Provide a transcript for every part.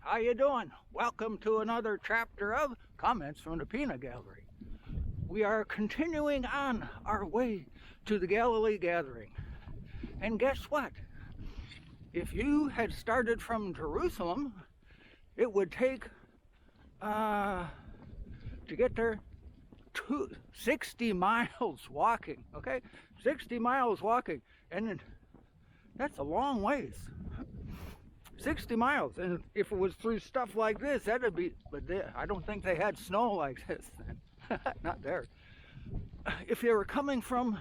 how you doing? Welcome to another chapter of Comments from the Peanut Gallery. We are continuing on our way to the Galilee gathering. And guess what? If you had started from Jerusalem, it would take, to get there, 60 miles walking, okay? 60 miles walking, and that's a long ways. 60 miles, and if it was through stuff like this, that'd be, but I don't think they had snow like this then. Not there. If you were coming from,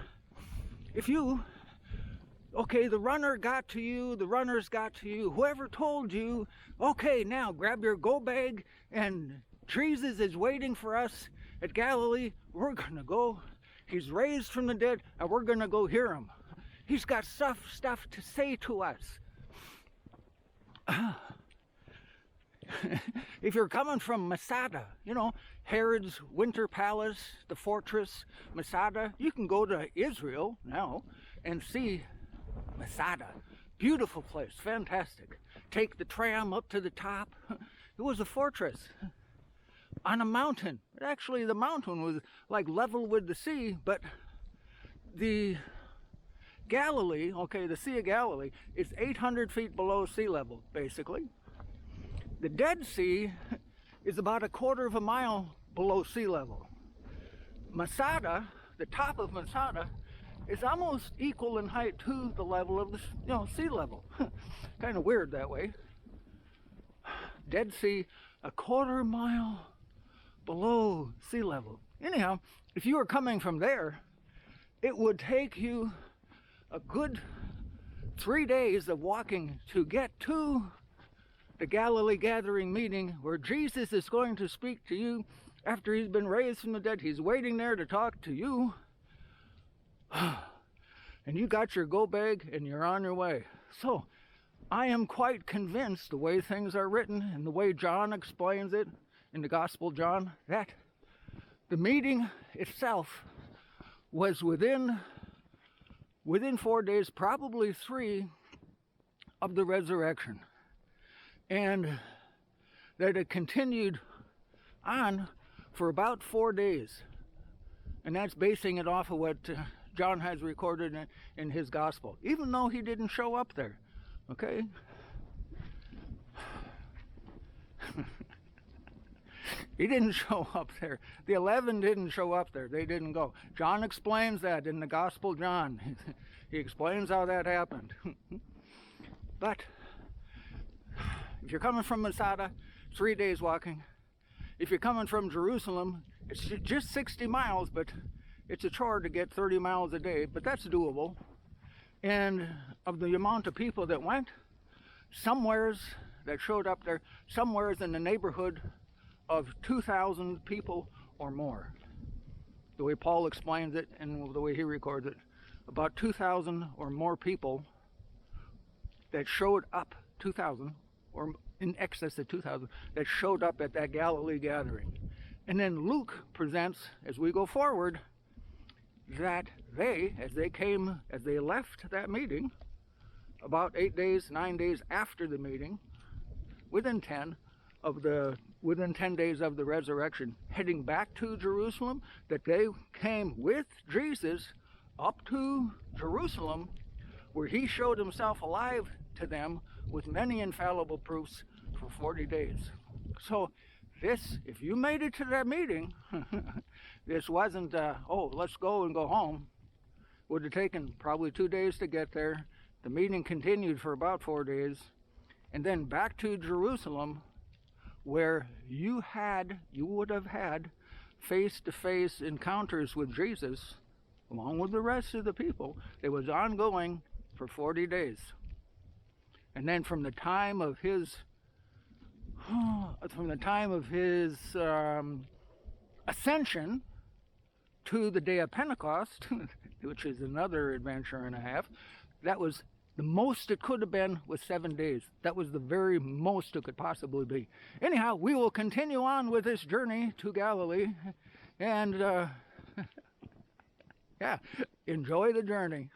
okay, the runner got to you, the runners got to you, whoever told you, okay, now grab your go bag, and Jesus is waiting for us at Galilee, we're gonna go, he's raised from the dead, and we're gonna go hear him. He's got stuff to say to us. If you're coming from Masada, you know, Herod's winter palace, the fortress, Masada, you can go to Israel now and see Masada. Beautiful place, fantastic. Take the tram up to the top. It was a fortress on a mountain. Actually, the mountain was like level with the sea, but the Galilee, okay, the Sea of Galilee, is 800 feet below sea level, basically. The Dead Sea is about a quarter of a mile below sea level. Masada, the top of Masada, is almost equal in height to the level of the sea level. Kind of weird that way. Dead Sea, a quarter mile below sea level. Anyhow, if you were coming from there, it would take you a good 3 days of walking to get to the Galilee gathering meeting where Jesus is going to speak to you after he's been raised from the dead. He's waiting there to talk to you. And you got your go bag and you're on your way. So I am quite convinced the way things are written and the way John explains it in the Gospel of John, that the meeting itself was within 4 days, probably 3, of the resurrection. And that it continued on for about 4 days. And that's basing it off of what John has recorded in his gospel, even though he didn't show up there, okay? He didn't show up there. The 11 didn't show up there. They didn't go. John explains that in the Gospel of John. He explains how that happened. But if you're coming from Masada, 3 days walking. If you're coming from Jerusalem, it's just 60 miles, but it's a chore to get 30 miles a day, but that's doable. And of the amount of people that went, somewheres that showed up there, somewheres in the neighborhood of 2,000 people or more. The way Paul explains it and the way he records it, about 2,000 or more people that showed up, 2,000 or in excess of 2,000 that showed up at that Galilee gathering. And then Luke presents, as we go forward, that as they left that meeting, about 8 days, 9 days after the meeting, within 10 days of the resurrection, heading back to Jerusalem, that they came with Jesus up to Jerusalem, where he showed himself alive to them with many infallible proofs for 40 days. So this, if you made it to that meeting, this wasn't, oh, let's go and go home. Would have taken probably 2 days to get there. The meeting continued for about 4 days, and then back to Jerusalem, where you would have had face-to-face encounters with Jesus, along with the rest of the people. It was ongoing for 40 days. And then from the time of his ascension to the day of Pentecost, which is another adventure and a half, that was the most it could have been, was 7 days. That was the very most it could possibly be. Anyhow, we will continue on with this journey to Galilee, and yeah, enjoy the journey.